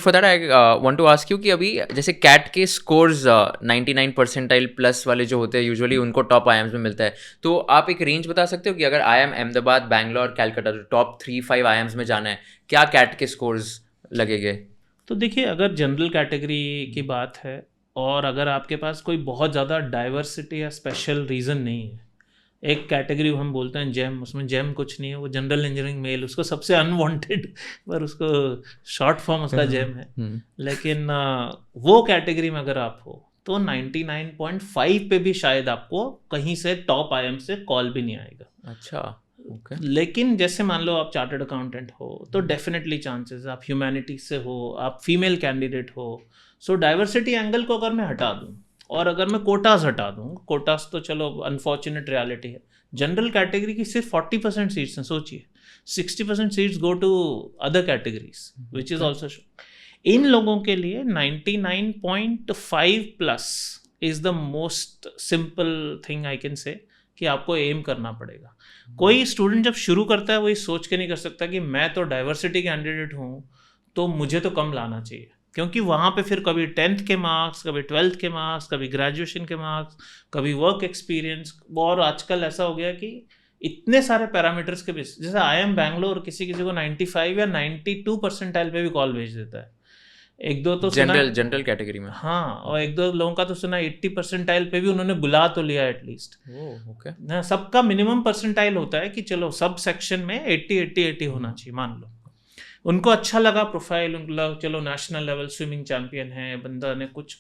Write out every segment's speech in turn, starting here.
For that I want to ask you कि अभी जैसे कैट के स्कोर्स 99 परसेंटाइल प्लस वाले जो होते हैं यूजुअली उनको टॉप आईएम्स में मिलता है, तो आप एक रेंज बता सकते हो कि अगर I am Ahmedabad, Bangalore, Calcutta, top 3-5 IIMs में जाना है, क्या कैट के स्कोर्स लगेंगे? तो देखिए, अगर जनरल कैटेगरी की बात है और अगर आपके पास कोई बहुत ज़्यादा डाइवर्सिटी या स्पेशल रीज़न नहीं है, एक कैटेगरी हम बोलते हैं जेम, उसमें जेम कुछ नहीं है, वो जनरल इंजीनियरिंग मेल, उसको सबसे अनवांटेड पर उसको शॉर्ट फॉर्म उसका जेम है। लेकिन वो कैटेगरी में अगर आप हो तो 99.5 पे भी शायद आपको कहीं से टॉप आईएम से कॉल भी नहीं आएगा। अच्छा, ओके। लेकिन जैसे मान लो आप चार्टर्ड अकाउंटेंट हो तो डेफिनेटली चांसेस, आप ह्यूमैनिटीज से हो, आप फीमेल कैंडिडेट हो, सो डाइवर्सिटी एंगल को अगर मैं हटा दूं और अगर मैं कोटास हटा दूं, कोटास तो चलो अनफॉर्चुनेट रियलिटी है, जनरल कैटेगरी की सिर्फ 40% सीट्स हैं, सोचिए 60% seats go to other categories which is also show. इन लोगों के लिए 99.5 plus is the most simple thing I can say कि आपको एम करना पड़ेगा। कोई स्टूडेंट जब शुरू करता है वो ये सोच के नहीं कर सकता कि मैं तो डाइवर्सिटी कैंडिडेट हूँ तो मुझे तो कम लाना चाहिए, क्योंकि वहाँ पे फिर कभी 10th के मार्क्स, कभी 12th के मार्क्स, कभी ग्रेजुएशन के मार्क्स, कभी वर्क एक्सपीरियंस, और आजकल ऐसा हो गया कि इतने सारे पैरामीटर्स के बेस, जैसे आई एम बैंगलोर किसी किसी को 95 या 92 परसेंटाइल पे भी कॉल भेज देता है। एक दो तो जनरल कैटेगरी में, हाँ, और एक दो लोगों का तो सुना 80 परसेंटाइल पे भी उन्होंने बुला तो लिया एटलीस्ट। ओके। ना सबका मिनिमम परसेंटाइल होता है कि चलो सब सेक्शन में 80 होना चाहिए, मान लो उनको अच्छा लगा प्रोफाइल, उनको लगा चलो नेशनल लेवल स्विमिंग चैंपियन है बंदा ने, कुछ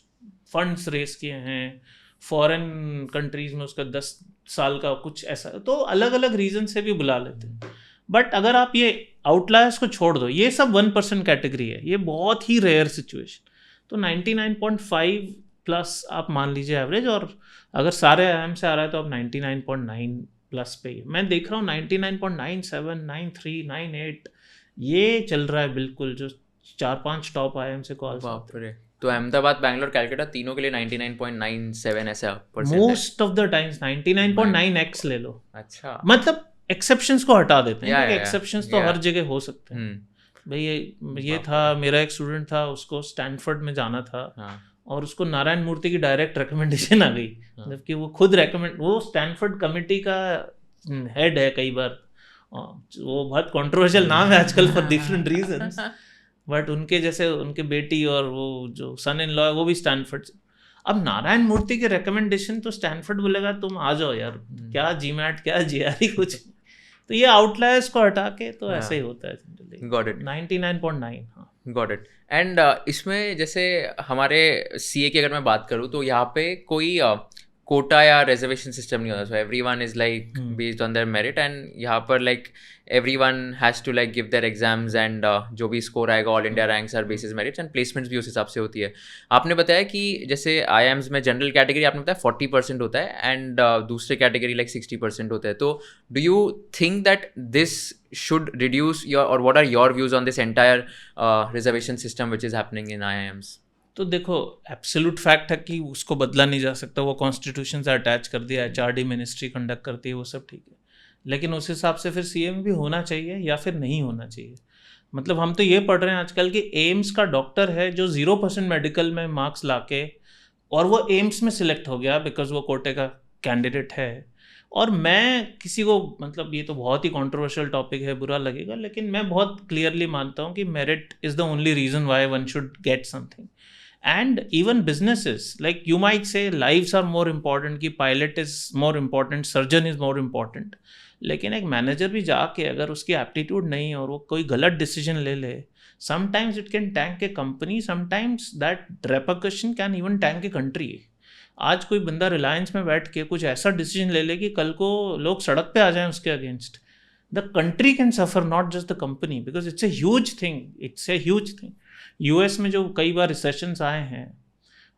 फंड्स रेस किए हैं फॉरेन कंट्रीज में, उसका 10 साल का कुछ ऐसा, तो अलग अलग रीजन से भी बुला लेते हैं। बट अगर आप ये आउटलायर्स को छोड़ दो, ये सब 1% कैटेगरी है, ये बहुत ही रेयर सिचुएशन, तो 99.5 प्लस आप मान लीजिए एवरेज, और अगर सारे आईएम से आ रहा है तो आप 99.9 प्लस पे ही। मैं देख रहा हूँ 99.97, 93, 98 ये चल रहा है बिल्कुल, जो 4-5 टॉप आईएम से कॉल्स। बाप रे, तो अहमदाबाद, बैंगलोर, कैलकाटा तीनों के लिए 99.97 ऐसा परसेंट है most of the times 99.9x ले लो। अच्छा, मतलब एक्सेप्शंस को हटा देते हैं, क्योंकि या एक्सेप्शंस तो हर जगह हो सकते हैं। भाई ये था, मेरा एक स्टूडेंट था, उसको स्टैनफोर्ड में जाना था, और उसको नारायण मूर्ति की डायरेक्ट रिकमेंडेशन आ गई, जबकि वो खुद वो स्टैनफोर्ड कमेटी का हेड है कई बार, वो बहुत कंट्रोवर्शियल नाम है आजकल फॉर डिफरेंट रीजंस, बट उनके जैसे उनके बेटी और वो जो सन इन लॉ है वो भी स्टैनफोर्ड से। अब नारायण मूर्ति के रिकमेंडेशन तो स्टैनफोर्ड बोलेगा तुम आ जाओ यार, क्या जीमैट क्या जीआरई कुछ, तो ये आउटलायर्स को हटा के तो ऐसे ही होता है जनरली। Got it, 99.9। हाँ, गॉट इट। एंड इसमें जैसे हमारे सीए की अगर मैं बात करूँ तो यहाँ पे कोई कोटा या रिजर्वेशन सिस्टम नहीं होता, so everyone is like based on their merit, and यहाँ पर like everyone has to like give their exams, and जो भी स्कोर आएगा all India ranks are basis merits, and placements भी उस हिसाब से होती है। आपने बताया कि जैसे आईएम्स में जनरल कैटेगरी आपने बताया 40% होता है, एंड दूसरे कैटेगरी लाइक 60% होता है, तो do you think that this should reduce your, or what are your views on this entire reservation system which is happening in IIMs? तो देखो एब्सोल्यूट फैक्ट है कि उसको बदला नहीं जा सकता, वो कॉन्स्टिट्यूशन से अटैच कर दिया, एचआरडी मिनिस्ट्री कंडक्ट करती है, वो सब ठीक है, लेकिन उस हिसाब से फिर सीएम भी होना चाहिए या फिर नहीं होना चाहिए। मतलब हम तो ये पढ़ रहे हैं आजकल कि एम्स का डॉक्टर है जो 0% मेडिकल में मार्क्स लाके, और वो एम्स में सिलेक्ट हो गया बिकॉज वो कोटे का कैंडिडेट है। और मैं किसी को, मतलब ये तो बहुत ही कंट्रोवर्शियल टॉपिक है, बुरा लगेगा, लेकिन मैं बहुत क्लियरली मानता हूँ कि merit is the only reason why one should get something. And even businesses, like you might say lives are more important, कि pilot is more important, surgeon is more important, लेकिन एक मैनेजर भी जाके अगर उसकी एप्टीट्यूड नहीं और वो कोई गलत डिसीजन ले ले, sometimes it can tank A company, sometimes that repercussion can even tank a country. आज कोई बंदा रिलायंस में बैठ के कुछ ऐसा डिसीजन ले ले कि कल को लोग सड़क पे आ जाएं उसके against, the country can suffer, not just the company, because it's a huge thing, it's a huge thing. US में जो कई बार रिसेशंस आए हैं,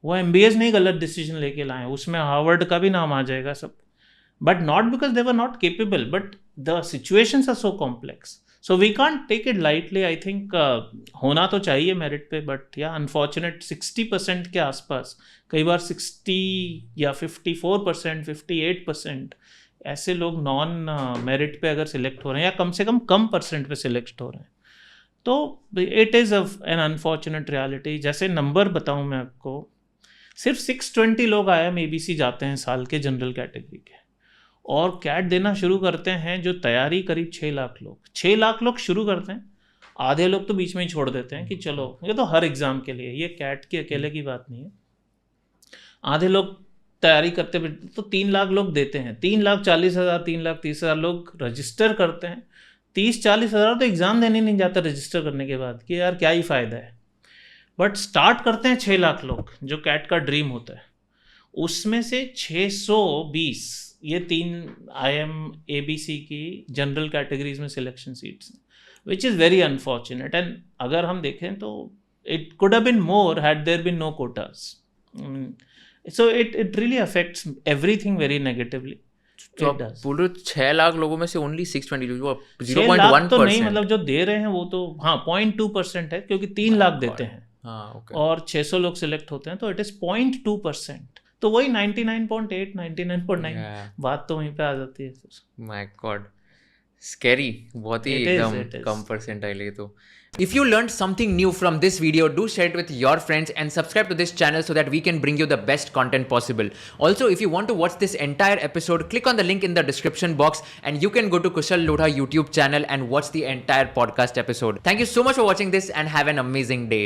वो एमबीएस नहीं गलत डिसीजन लेके लाए, उसमें हार्वर्ड का भी नाम आ जाएगा सब, but not because they were not capable, but the situations are so complex, so we can't take it lightly. I think होना तो चाहिए मेरिट पे, बट या अनफॉर्चुनेट 60% के आसपास, कई बार 60 या 54%, 58% ऐसे लोग नॉन मेरिट पे अगर सिलेक्ट हो रहे हैं, या कम से कम परसेंट पे सिलेक्ट हो रहे हैं, तो it is an unfortunate reality. जैसे नंबर बताऊं मैं आपको, सिर्फ 620 लोग IIM ABC जाते हैं साल के जनरल कैटेगरी के, और कैट देना शुरू करते हैं जो तैयारी करीब 6 लाख लोग. 6 लाख लोग शुरू करते हैं, आधे लोग तो बीच में ही छोड़ देते हैं कि चलो, ये तो हर एग्ज़ाम के लिए, ये कैट की अकेले की बात नहीं है. आधे लोग तैयारी करते तो 3 लाख लोग देते हैं. 3,40,000 3,30,000 लोग रजिस्टर करते हैं. 30-40 हज़ार तो एग्ज़ाम देने नहीं जाते रजिस्टर करने के बाद कि यार क्या ही फ़ायदा है. बट स्टार्ट करते हैं 6 लाख लोग, जो कैट का ड्रीम होता है. उसमें से 620 ये 3 IIM ABC की जनरल कैटेगरीज में सिलेक्शन सीट्स हैं, which is very unfortunate. And अगर हम देखें तो it could have been more had there been no quotas. So it really affects everything very negatively. तो आप बोल रहे हो 6 लाख लोगों में से ओनली 620, जो 0.1% तो नहीं, मतलब जो दे रहे हैं वो तो हाँ 0.2% है, क्योंकि 3 लाख देते हैं. हाँ, okay. और 600 लोग सिलेक्ट होते हैं, तो इट इज़ 0.2%. तो वही 99.8 99.9 बात तो वहीं पे आ जाती है. माय गॉड, स्कैरी, बहुत ही एकदम कम परसेंटाइल है तो. If you learned something new from this video, do share it with your friends and subscribe to this channel so that we can bring you the best content possible. Also, if you want to watch this entire episode, click on the link in the description box and you can go to Kushal Lodha YouTube channel and watch the entire podcast episode. Thank you so much for watching this and have an amazing day.